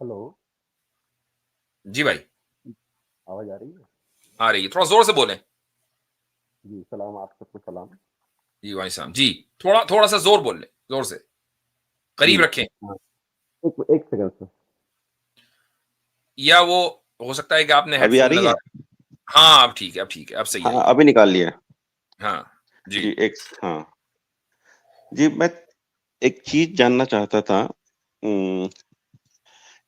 Hello. जी भाई, आवाज आ रही है? आ रही है। थोड़ा जोर से बोलें। जी सलाम, आप सबको सलाम। जी भाई साहब जी, थोड़ा थोड़ा सा जोर बोल लें, जोर से, जी। करीब रखें। हाँ, एक सेकंड सर। या वो हो सकता है कि आपने अभी आ हेडफोन रही लगा। है? हाँ, अब ठीक है, अब ठीक है, अब सही आई हाँ, है। अभी निकाल लिया। हाँ जी। जी, हाँ जी, मैं एक चीज जानना चाहता था।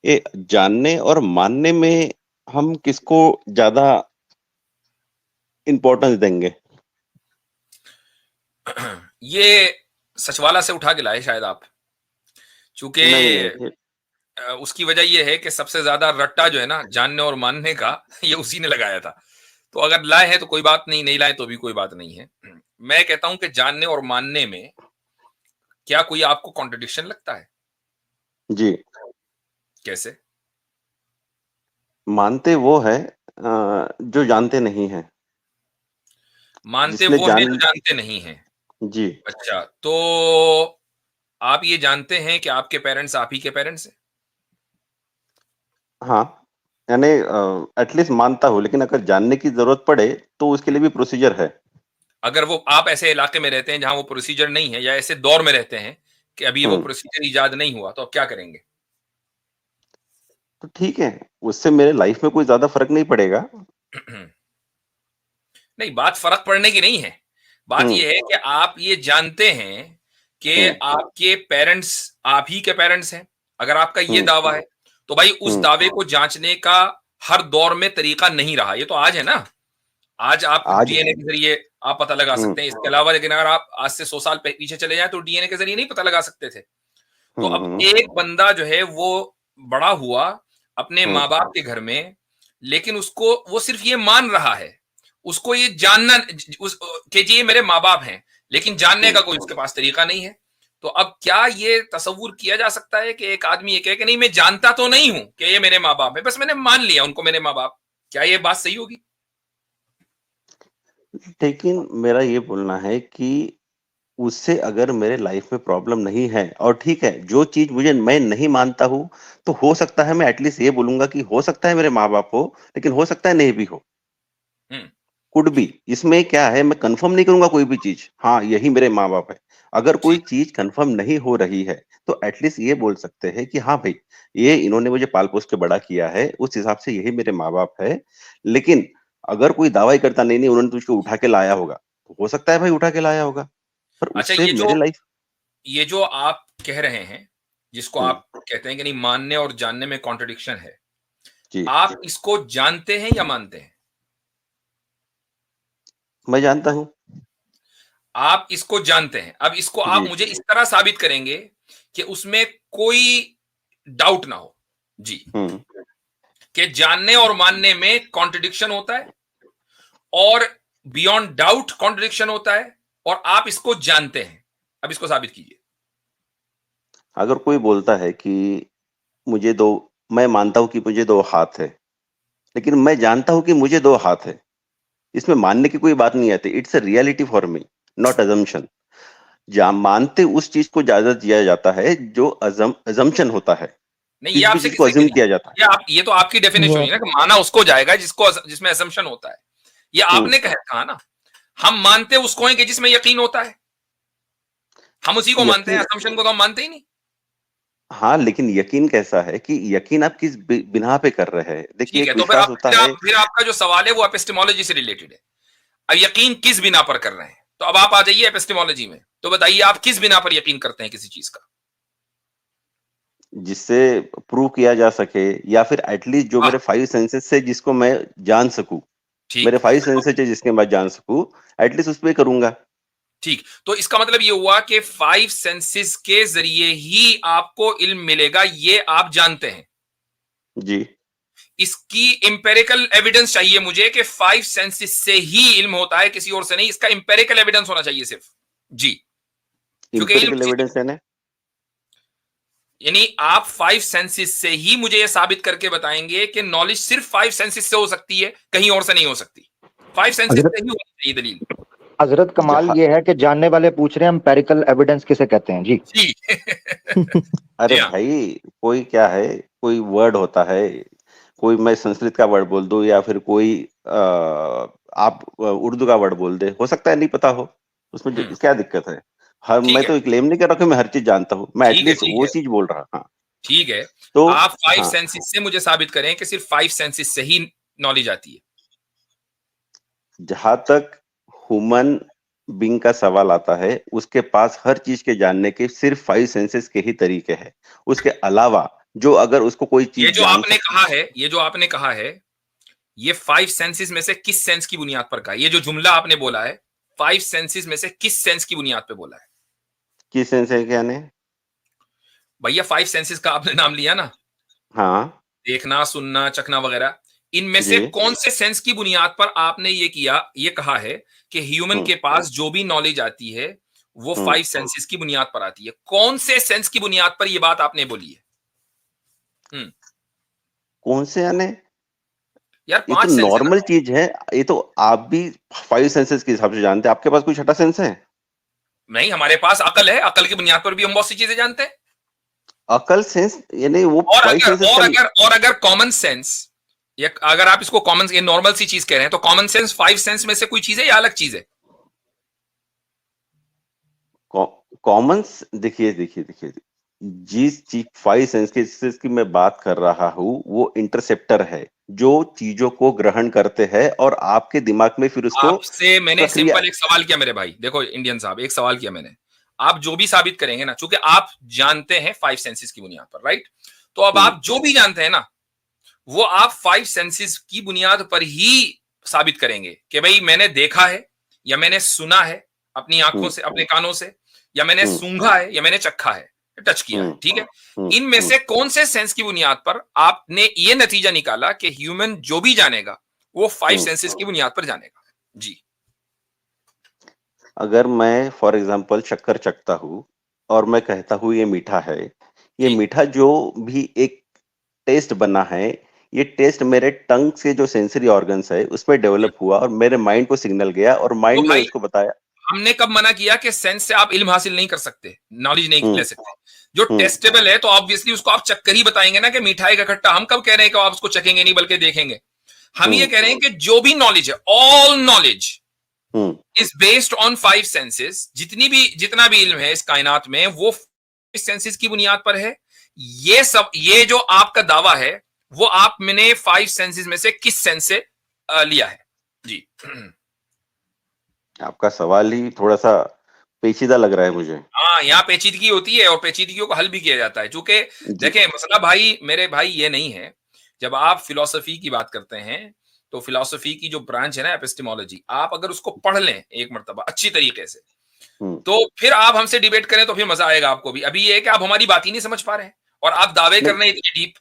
ये जानने और मानने में हम किसको ज्यादा इम्पोर्टेंस देंगे? ये सचवाला से उठा के लाए शायद आप, चूंकि नहीं नहीं। उसकी वजह ये है कि सबसे ज्यादा रट्टा जो है ना जानने और मानने का ये उसी ने लगाया था। तो अगर लाए हैं तो कोई बात नहीं, नहीं लाए तो भी कोई बात नहीं है। मैं कहता हूं कि जानने और मानने में क्या कोई आपको कॉन्ट्रडिक्शन लगता है? जी, कैसे? मानते वो है जो जानते नहीं है। मानते जिसने वो हैं जो जान जानते नहीं हैं। जी अच्छा, तो आप ये जानते हैं कि आपके पेरेंट्स आप ही के पेरेंट्स हैं? हाँ, यानी एटलीस्ट मानता हूँ, लेकिन अगर जानने की जरूरत पड़े तो उसके लिए भी प्रोसीजर है। अगर वो आप ऐसे इलाके में रहते हैं जहां वो प्रोसीजर नहीं है, या ऐसे दौर में रहते हैं कि अभी वो हम्म प्रोसीजर इजाद नहीं हुआ, तो आप क्या करेंगे? तो ठीक है, उससे मेरे लाइफ में कोई ज्यादा फर्क नहीं पड़ेगा। नहीं, बात फर्क पड़ने की नहीं है। बात हम्म यह है कि आप ये जानते हैं कि हम्म आपके पेरेंट्स आप ही के पेरेंट्स हैं। अगर आपका ये हम्म दावा है, तो भाई उस हम्म दावे को जांचने का हर दौर में तरीका नहीं रहा। ये तो आज है ना। आज आप आज डीएनए के जरिए आप पता लगा हम्म सकते हैं, इसके अलावा। लेकिन अगर आप आज से 100 साल पीछे चले जाएं तो डीएनए के जरिए नहीं पता लगा सकते थे। तो अब हम्म एक बंदा जो है वो बड़ा हुआ अपने हम्म माँ बाप के घर में, लेकिन उसको वो सिर्फ ये मान रहा है, उसको ये जानना कि जी ये मेरे माँ बाप हैं, लेकिन जानने हम्म का कोई उसके पास तरीका नहीं है। तो अब क्या ये तस्वुर किया जा सकता है कि एक आदमी ये कहे कि नहीं, मैं जानता तो नहीं हूं कि ये मेरे माँ बाप है, बस मैंने मान लिया उनको मेरे माँ बाप? क्या ये बात सही होगी? लेकिन मेरा ये बोलना है कि उससे अगर मेरे लाइफ में प्रॉब्लम नहीं है, और ठीक है, जो चीज मुझे मैं नहीं मानता हूँ, तो हो सकता है मैं एटलीस्ट ये बोलूंगा कि हो सकता है मेरे माँ बाप हो, लेकिन हो सकता है नहीं भी हो। हम्म। कुड भी, इसमें क्या है, मैं कंफर्म नहीं करूंगा कोई भी चीज, हाँ यही मेरे माँ बाप है। अगर कोई ठीक। चीज कंफर्म नहीं हो रही है, तो एटलीस्ट ये बोल सकते हैं कि हाँ भाई, ये इन्होंने मुझे पाल पोस के बड़ा किया है, उस हिसाब से यही मेरे माँ बाप है। लेकिन अगर कोई दावा ही करता नहीं नहीं उन्होंने तुझको उठा के लाया होगा, तो हो सकता है भाई उठा के लाया होगा, पर अच्छा, उससे मेरे लाइफ। ये जो आप कह रहे हैं, जिसको हम्म, आप कहते हैं कि नहीं मानने और जानने में कॉन्ट्रडिक्शन है, जी, आप इसको जानते हैं या मानते हैं? मैं जानता हूँ। आप इसको जानते हैं। अब इसको आप जी। मुझे इस तरह साबित करेंगे कि उसमें कोई डाउट ना हो। जी। हम्म कि जानने और मानने में कॉन्ट्रडिक्शन होता है, और बियॉन्ड डाउट कॉन्ट्रडिक्शन होता है, और आप इसको जानते हैं। अब इसको साबित कीजिए। अगर कोई बोलता है कि मुझे दो मैं मानता हूं कि मुझे दो हाथ है, लेकिन मैं जानता हूं कि मुझे दो हाथ है, इसमें मानने की कोई बात नहीं आती। It's a reality for me, not assumption. मानते उस चीज को ज्यादा दिया जाता है जो अजम्पशन होता है, नहीं, ये किसी भी आपसे चीज को किसने अज्यूम कही? किया जाता ये तो आपकी डेफिनेशन हुई वाह। ना कि माना उसको जाएगा जिसको जिसमें असम्पशन होता है। ये है। आपने कहा ना। हम मानते उसको हैं कि जिसमें यकीन होता है। हम उसी को मानते हैं, यकीन, असम्पशन को तो हम मानते ही नहीं। हाँ, लेकिन यकीन कैसा है कि यकीन आप किस बिना पे कर रहे हैं? देखिए, ठीक है, एक तो फिर विश्वास आप होता फिर है। आप फिर आपका जो सवाल है वो एपिस्टेमोलॉजी से रिलेटेड है। अब यकीन किस बिना पर कर रहे हैं, तो अब आप आ जाइए एपिस्टेमोलॉजी में। तो बताइए आप किस बिना पर यकीन करते हैं किसी चीज का? जिससे प्रूव किया जा सके, या फिर एटलीस्ट जो वाह। मेरे फाइव सेंसेस से जिसको मैं जान सकूं, ठीक। मेरे फाइव सेंसेस है जिसके मैं जान सकूं, एटलीस्ट उस पे करूंगा। ठीक, तो इसका मतलब ये हुआ कि 5 सेंसेस के जरिए ही आपको इल्म मिलेगा, ये आप जानते हैं। जी, इसकी इंपेरिकल एविडेंस चाहिए मुझे कि 5 सेंसेस से ही इल्म होता है, किसी और से नहीं। इसका इंपेरिकल एविडेंस होना चाहिए सिर्फ। जी। क्योंकि इल्म इंपेरिकल एविडेंस है ना। यानी आप 5 सेंसेस से ही मुझे यह साबित करके बताएंगे कि नॉलेज सिर्फ 5 सेंसेस से हो सकती है, कहीं और से नहीं हो सकती। 5 सेंसेस हजरत से ही होनी चाहिए दलील। हजरत कमाल जहाँ, ये है कि जानने वाले पूछ रहे हैं एम्पेरिकल एविडेंस किसे कहते हैं जी। जी। अरे जी हाँ। भाई, कोई क्या है, कोई वर्ड होता है, कोई मैं संस्कृत का वर्ड बोल दूं या फिर कोई आप उर्दू का वर्ड बोल दे, हो सकता है नहीं पता हो, उसमें क्या दिक्कत है? मैं तो क्लेम नहीं कर रहा कि मैं हर चीज जानता हूँ, मैं एटलीस्ट वो चीज बोल रहा। हाँ ठीक है, तो आप 5 हाँ, सेंसेस से मुझे साबित करें कि सिर्फ 5 सेंसेस से ही नॉलेज आती है। जहां तक ह्यूमन बीइंग का सवाल आता है, उसके पास हर चीज के जानने के सिर्फ 5 सेंसेस के ही तरीके हैं। उसके अलावा जो अगर उसको कोई ये चीज जो आपने कहा है, ये जो आपने कहा है, ये 5 सेंसेस में से किस सेंस की बुनियाद पर कहा? ये जो जुमला आपने बोला है, 5 सेंसेस में से किस सेंस की बुनियाद पे बोला है? किस सेंस है क्या ने? भैया 5 सेंसेस का आपने नाम लिया ना, हाँ देखना, सुनना, चखना वगैरह, इनमें से जी। कौन से सेंस की बुनियाद पर आपने ये कहा है कि ह्यूमन के पास जो भी नॉलेज आती है वो 5 सेंसेस की बुनियाद पर आती है? कौन से सेंस की बुनियाद पर ये बात आपने बोली है? कौन से यानी? यार ये 5 तो सेंस है ना। नॉर्मल चीज है, ये तो आप भी 5 सेंसेस के हिसाब से जानते हैं। आपके पास कोई छठा सेंस है? नहीं, हमारे पास अकल है, अकल की बुनियाद पर भी हम बहुत सी चीजें जानते हैं। अकल सेंस यानी वो और 5 अगर सेंसेस और का अगर और अगर कॉमन सेंस, या अगर आप इसको कॉमन, ये नॉर्मल सी चीज कह रहे हैं, तो कॉमन सेंस 5 सेंस में से कोई चीज है या अलग चीज है? कॉमन। देखिए देखिए देखिए, जिस चीज 5 सेंसेस की मैं बात कर रहा हूँ वो इंटरसेप्टर है, जो चीजों को ग्रहण करते हैं और आपके दिमाग में फिर उसको आपसे मैंने प्रक्रिया। सिंपल एक सवाल किया मेरे भाई, देखो इंडियन साहब, एक सवाल किया मैंने, आप जो भी साबित करेंगे ना, चूंकि आप जानते हैं 5 सेंसेस की बुनियाद पर, राइट? तो अब आप जो भी जानते हैं ना, वो आप 5 सेंसेस की बुनियाद पर ही साबित करेंगे कि भाई मैंने देखा है, या मैंने सुना है अपनी आंखों से, अपने कानों से, या मैंने सूंघा है, या मैंने चखा है, टच किया है, ठीक है? इनमें से कौन से सेंस की बुनियाद पर आपने ये नतीजा निकाला कि ह्यूमन जो भी जानेगा वो 5 सेंसेस की बुनियाद पर जानेगा? जी। अगर मैं फॉर एग्जांपल शक्कर चखता हूँ और मैं कहता हूँ ये मीठा है, ये मीठा जो भी एक टेस्ट बना है, ये टेस्ट मेरे टंग से जो सेंसरी ऑर्गन्स है उसमें डेवलप हुआ और मेरे माइंड को सिग्नल गया और तो माइंड ने भाई उसको बताया। हमने कब मना किया कि सेंस से आप इल्म हासिल नहीं कर सकते, नॉलेज नहीं ले सकते? जो टेस्टेबल है तो ऑब्वियसली उसको आप चक्कर ही बताएंगे ना कि मिठाई का खट्टा। हम कब कह रहे हैं कि आप उसको चखेंगे नहीं बल्कि देखेंगे? हम ये कह रहे हैं कि जो भी नॉलेज है, all knowledge is based on 5 senses. जितना भी इल्म है इस कायनात में वो सेंसेस की बुनियाद पर है। ये जो आपका दावा है वो आप मैंने 5 सेंसेस में से किस सेंस से लिया है? जी। आपका सवाल ही थोड़ा सा पेचीदा लग रहा है मुझे। हाँ, यहाँ पेचीदगी होती है और पेचीदगियों को हल भी किया जाता है, क्योंकि देखें मसला भाई, मेरे भाई, ये नहीं है। जब आप फिलोसफी की बात करते हैं तो फिलोसफी की जो ब्रांच है ना, एपिस्टेमोलॉजी, आप अगर उसको पढ़ लें एक मर्तबा अच्छी तरीके से, तो फिर आप हमसे डिबेट करें तो फिर मजा आएगा आपको भी। अभी ये है कि आप हमारी बात ही नहीं समझ पा रहे हैं और आप दावे कर रहे हैं इतने डीप,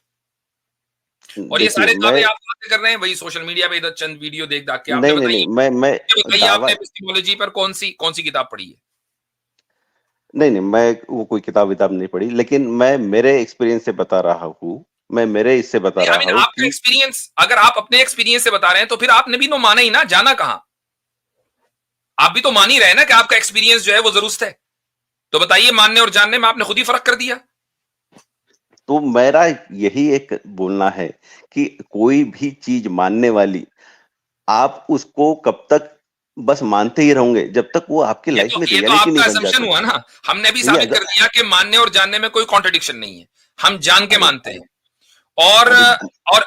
और ये सारे दावे आप बातें कर रहे हैं वही सोशल मीडिया पे, इधर चंद वीडियो देख दाख के। आपने बताइए, बताइए आपने एपिस्टेमोलॉजी पर कौन सी किताब पढ़ी है? नहीं, मैं वो कोई किताब नहीं पढ़ी, लेकिन मैं मेरे एक्सपीरियंस से बता रहा हूँ। मैं मेरे इससे बता रहा हूँ आपका एक्सपीरियंस, अगर आप अपने एक्सपीरियंस से बता रहे हैं तो फिर आपने भी तो माना ही ना, जाना कहां? आप भी तो मान ही रहे ना कि आपका एक्सपीरियंस जो है वो दुरुस्त है। तो बताइए, मानने और जानने में आपने खुद ही फर्क कर दिया। तो मेरा यही एक बोलना है कि कोई भी चीज मानने वाली, आप उसको कब तक बस मानते ही रहोगे जब तक वो आपकी लाइफ में रियलिटी नहीं बन जाती। हुआ ना, हमने भी साबित कर दिया कि मानने और जानने में कोई कॉन्ट्रडिक्शन नहीं है, हम जान के मानते हैं। और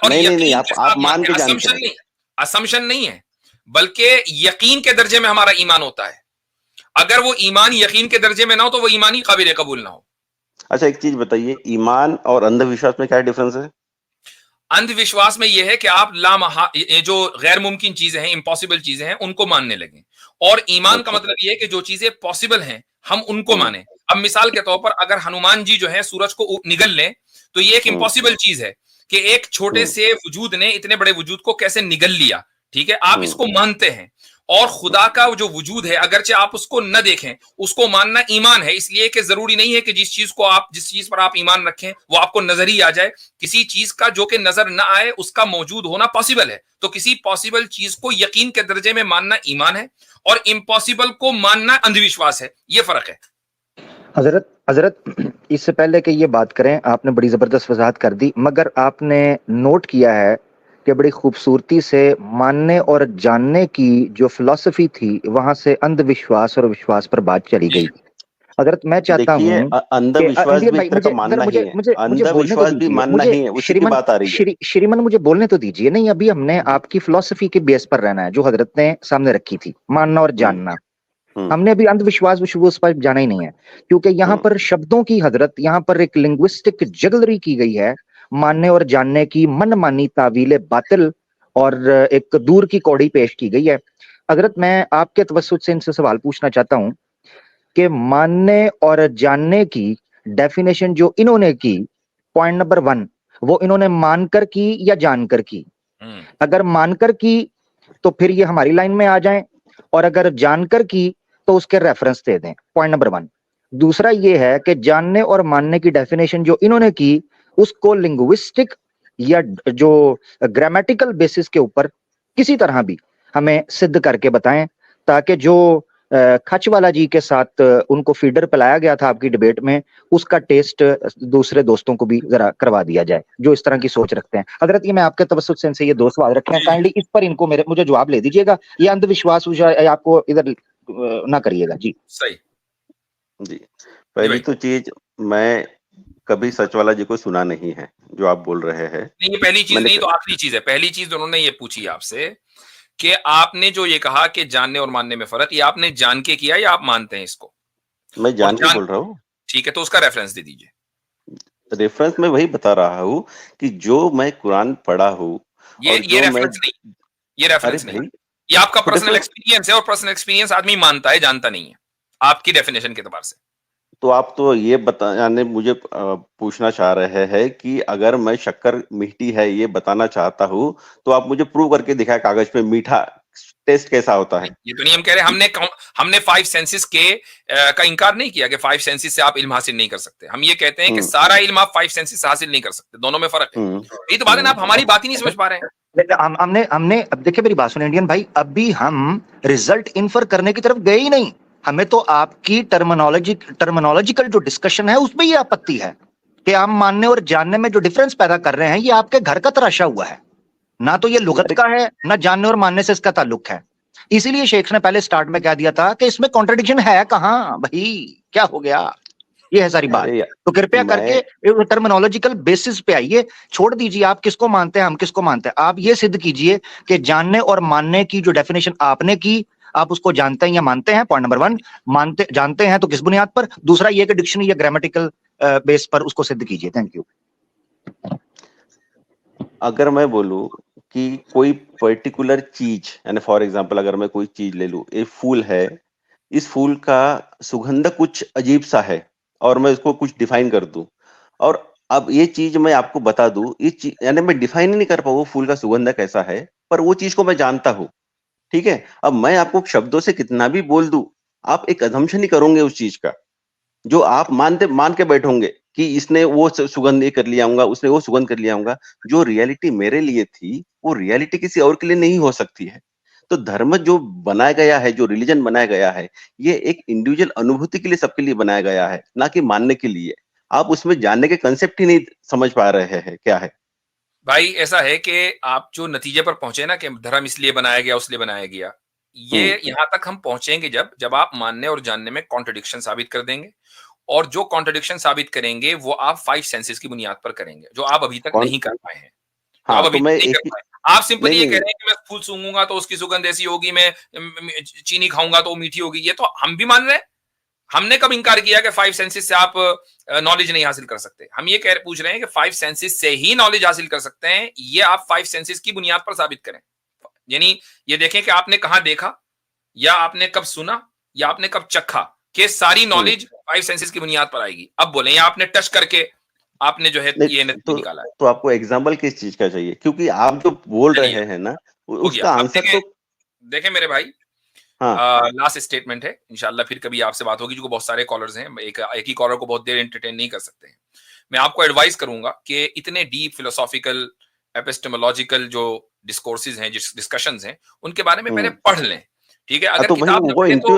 नहीं, आप मान के जानते हैं। असम्पशन नहीं है, बल्कि यकीन के दर्जे में हमारा ईमान होता है। अगर वो ईमान यकीन के दर्जे में ना हो तो वो ईमान ही काबिल कबूल ना हो। अच्छा, एक चीज बताइए, ईमान और अंधविश्वास में क्या डिफरेंस है? अंधविश्वास में यह है कि आप ये जो गैर मुमकिन चीजें हैं, इम्पॉसिबल चीजें हैं, उनको मानने लगे। और ईमान का मतलब यह है कि जो चीजें पॉसिबल हैं हम उनको माने। अब मिसाल के तौर पर अगर हनुमान जी जो है सूरज को निगल लें तो ये एक इम्पॉसिबल चीज है कि एक छोटे से वजूद ने इतने बड़े वजूद को कैसे निगल लिया, ठीक है? आप इसको मानते हैं। और खुदा का जो वजूद है, अगरचे आप उसको न देखें, उसको मानना ईमान है। इसलिए कि जरूरी नहीं है कि जिस चीज पर आप ईमान रखें वो आपको नजर ही आ जाए। किसी चीज का जो कि नजर ना आए उसका मौजूद होना पॉसिबल है। तो किसी पॉसिबल चीज को यकीन के दर्जे में मानना ईमान है और इम्पॉसिबल को मानना अंधविश्वास है। ये फर्क है। हजरत हजरत इससे पहले कि ये बात करें, आपने बड़ी जबरदस्त वजाहत कर दी, मगर आपने नोट किया है कि बड़ी खूबसूरती से मानने और जानने की जो फिलॉसफी थी वहां से अंधविश्वास और विश्वास पर बात चली जी गई। हजरत मैं चाहता देखिए, हूं कि अंधविश्वास इंडियन भी भाई एक तरह का मुझे जरा मानना ही मुझे है। मुझे मुझे बोलने तो अंधविश्वास भी दीजिए, मानना मुझे ही है, उसी की श्रीमन बात आ रही है। श्रीमन मुझे बोलने तो दीजिए। नहीं, अभी हमने आपकी फिलॉसफी के बेस पर रहना है जो हजरत ने सामने रखी थी, मानना और हम्म जानना। हम्म हमने अभी अंधविश्वास विश्वास पर जाना ही नहीं है, क्योंकि यहाँ हम्म पर शब्दों की हजरत, यहाँ पर एक लिंग्विस्टिक जगलरी की गई है, मानने और जानने की मनमानी तावीले बातिल, और एक दूर की कौड़ी पेश की गई है। हजरत मैं आपके तवज्जुह से इनसे सवाल पूछना चाहता हूं कि मानने और जानने की डेफिनेशन जो इन्होंने की, पॉइंट नंबर 1, वो इन्होंने मानकर की या जानकर की? अगर मानकर की तो फिर ये हमारी लाइन में आ जाएं, और अगर जानकर की तो उसके रेफरेंस दे दें। Point number 1। दूसरा ये है कि जानने और मानने की डेफिनेशन जो इन्होंने की, उसको लिंग्विस्टिक या जो ग्रामेटिकल बेसिस के ऊपर किसी तरह भी हमें सिद्ध करके बताएं, ताकि जो खचवाला जी के साथ उनको फीडर पिलाया गया था आपकी डिबेट में, उसका टेस्ट दूसरे दोस्तों को भी जरा करवा दिया जाए जो इस तरह की सोच रखते हैं। हजरत ये मैं आपके तवज्जुह से इनसे ये दो सवाल रखे हैं, जी काइंडली इस पर इनको मुझे जवाब ले दीजिएगा। ये अंधविश्वास आपको इधर ना करिएगा जी। सही। जी, जी पहली भाई, तो चीज, मैं कभी सचवाला जी को सुना नहीं है जो आप बोल रहे हैं। नहीं ये पहली चीज मैंने नहीं तो आखिरी चीज है। पहली चीज उन्होंने ये पूछी आपसे कि आपने जो ये कहा कि जानने और मानने में फर्क, ये आपने जान के किया या आप मानते हैं इसको? मैं और जान के जान, बोल रहा हूँ। ठीक है, तो उसका रेफरेंस दे दीजिए। रेफरेंस मैं वही बता रहा हूँ कि जो मैं कुरान पढ़ा हूँ और ये जो मैं, रेफरेंस नहीं, ये अरे रेफरेंस नहीं। भाई, ये आपका तो पर्सनल रेफरेंस, एक्सपीरियंस है, और पर्सनल एक्सपीरियंस आदमी मानता है, जानता नहीं है, आपकी डेफिनेशन के एतबार से। तो आप तो ये बताने मुझे पूछना चाह रहे हैं कि अगर मैं शक्कर मीठी है ये बताना चाहता हूँ तो आप मुझे प्रूव करके दिखाए कागज पे मीठा टेस्ट कैसा होता है। ये तो नहीं हम कह रहे, हमने 5 सेंसेस के का इनकार नहीं किया कि 5 सेंसेस से आप इल्म हासिल नहीं कर सकते। हम ये कहते हैं कि हम्म सारा इल्म आप 5 सेंसेस से हासिल नहीं कर सकते, दोनों में फर्क है। हम्म यही तो बात है ना, आप हमारी बात ही नहीं समझ पा रहे हैं। हमने हमने अब देखिए मेरी बात सुनिए इंडियन भाई, अभी हम रिजल्ट इन्फर करने की तरफ गए ही नहीं। हमें तो आपकी टर्मिनोलॉजिकल जो डिस्कशन है उसमें ये आपत्ति है कि आप मानने और जानने में जो डिफरेंस पैदा कर रहे हैं, ये आपके घर का तराशा हुआ है। ना तो ये लुगत का है, ना जानने और मानने से इसका ताल्लुक है। इसीलिए शेख ने पहले स्टार्ट में कह दिया था कि इसमें कॉन्ट्रडिक्शन है कहाँ भाई, क्या हो गया? ये है सारी बात। अरे तो कृपया करके मैं टर्मिनोलॉजिकल बेसिस पे आइए, छोड़ दीजिए आप किसको मानते हैं हम किसको मानते हैं। आप ये सिद्ध कीजिए कि जानने और मानने की जो डेफिनेशन आपने की, आप उसको जानते हैं या मानते हैं। पॉइंट नंबर 1, मानते जानते हैं तो किस बुनियाद पर? दूसरा ये कि डिक्शनरी या ग्रामेटिकल बेस पर उसको सिद्ध कीजिए। Thank you. अगर मैं बोलूं कि कोई पर्टिकुलर चीज, यानी फॉर एग्जांपल अगर मैं कोई चीज ले लूं, एक फूल है, इस फूल का सुगंध कुछ अजीब सा है और मैं इसको कुछ डिफाइन कर दूं, और अब ये चीज मैं आपको बता दूं, ये चीज यानी मैं डिफाइन ही नहीं कर पाऊँ वो फूल का सुगंध कैसा है, पर वो चीज को मैं जानता हूँ। ठीक है, अब मैं आपको शब्दों से कितना भी बोल दूं, आप एक अजम्पशन ही करोगे उस चीज का, जो आप मान के बैठोंगे कि इसने वो सुगंध ये कर लिया होगा, उसने वो सुगंध कर लिया होगा। जो रियलिटी मेरे लिए थी वो रियलिटी किसी और के लिए नहीं हो सकती है। तो धर्म जो बनाया गया है, जो रिलीजन बनाया गया है, ये एक इंडिविजुअल अनुभूति के लिए सबके लिए बनाया गया है, ना कि मानने के लिए। आप उसमें जानने के कंसेप्ट ही नहीं समझ पा रहे हैं क्या है। भाई ऐसा है कि आप जो नतीजे पर पहुंचे ना कि धर्म इसलिए बनाया गया उसलिए बनाया गया, ये हम्म यहां तक हम पहुंचेंगे जब आप मानने और जानने में कॉन्ट्रडिक्शन साबित कर देंगे, और जो कॉन्ट्रडिक्शन साबित करेंगे वो आप 5 सेंसेस की बुनियाद पर करेंगे, जो आप अभी तक कौन, नहीं कर पाए हैं। जो आप हाँ अभी तो तक मैं नहीं एक कर ही, पाए। आप सिंपली नहीं ये कह नहीं, रहे हैं कि मैं फूल सूंघूंगा तो उसकी सुगंध ऐसी होगी, मैं चीनी खाऊंगा तो वो मीठी होगी। ये तो हम भी मान रहे हैं। हमने कब इंकार किया कि 5 सेंसेस से आप नॉलेज नहीं हासिल कर सकते? हम ये पूछ रहे हैं कि 5 सेंसेस से ही नॉलेज हासिल कर सकते हैं, ये आप 5 सेंसेस की बुनियाद पर साबित करें। यानी ये देखें कि आपने कहां देखा, या आपने कब सुना, या आपने कब चखा, कि सारी नॉलेज 5 सेंसेस की बुनियाद पर आएगी। अब बोले या आपने टच करके आपने जो है ये नहीं नतीजा निकाला है। तो आपको एग्जाम्पल किस चीज का चाहिए, क्योंकि आप जो बोल चलिए, रहे हैं ना हो गया। उसका अब आंसर देखें, तो, देखें मेरे भाई, हाँ लास्ट स्टेटमेंट है, इंशाल्लाह फिर कभी आपसे बात होगी, जो बहुत सारे कॉलर्स हैं, एक ही कॉलर को बहुत देर एंटरटेन नहीं कर सकते हैं। मैं आपको एडवाइस करूंगा कि इतने डीप फिलोसॉफिकल एपिस्टेमोलॉजिकल जो डिस्कोर्सेज हैं, डिस्कशंस हैं, उनके बारे में पहले पढ़ लें। ठीक है, हाँ, अगर तो वही किताब ना वो पढ़े तो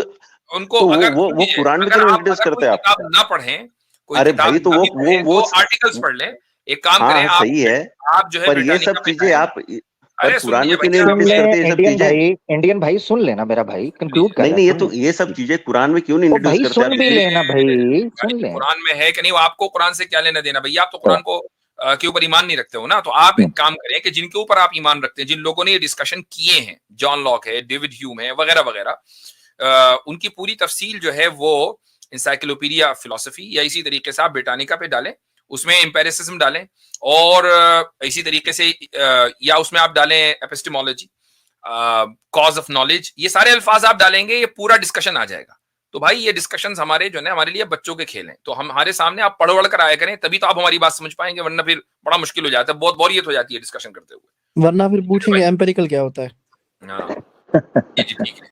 उनको तो अगर वो कुरान में क्यों अगर इंट्रोड्यूस कोई करते हैं आप? किताब ना पढ़ें, कोई अरे किताब भाई तो ना भी पढ़ें, वो तो आर्टिकल्स पढ़ लें। एक काम हाँ करें, सही है, आप जो है पर ये ब्रिटानिका सब पे चीजें जाएं। आप पर अरे कुरान सुनिए में क्यों भैया, नहीं सुन इंट्रोड्यूस ले करते ये सब चीजें? इंडियन भाई सुन लेना मेरा भाई, कंक्लूड कर नहीं रहा नहीं, सुन ले। ये सब चीजें कुरान में क्यों नहीं ओ इंट्रोड्यूस भाई करते आप सुन भी प्लीज? लेना भाई, सुन ले। कुरान में है कि नहीं, वो आपको कुरान से क्या लेना देना भैया? आप तो कुरान को के ऊपर ईमान नहीं रखते हो ना। तो आप एक काम करें कि जिनके ऊपर आप ईमान रखते हैं, जिन लोगों ने ये डिस्कशन किए हैं, जॉन लॉक है, डेविड ह्यूम है, वगैरह वगैरह, उनकी पूरी तफसील जो है वो इंसाइक्लोपीडिया फिलोसफी या इसी तरीके से आप ब्रिटानिका पे डालें, उसमें एम्पेरिसिज्म डालें, और इसी तरीके से या उसमें आप डालें एपिस्टेमोलॉजी, कॉज ऑफ नॉलेज, ये सारे अल्फाज आप डालेंगे, ये पूरा डिस्कशन आ जाएगा। तो भाई ये डिस्कशंस हमारे जो है हमारे लिए बच्चों के खेल हैं, तो हम हमारे सामने आप पढ़ वढ़ कर आया करें, तभी तो आप हमारी बात समझ पाएंगे, वरना फिर बड़ा मुश्किल हो जाता है, बहुत बोरियत हो जाती है डिस्कशन करते हुए। वरना फिर पूछेंगे एम्पेरिकल क्या होता है। हाँ, जी ठीक है।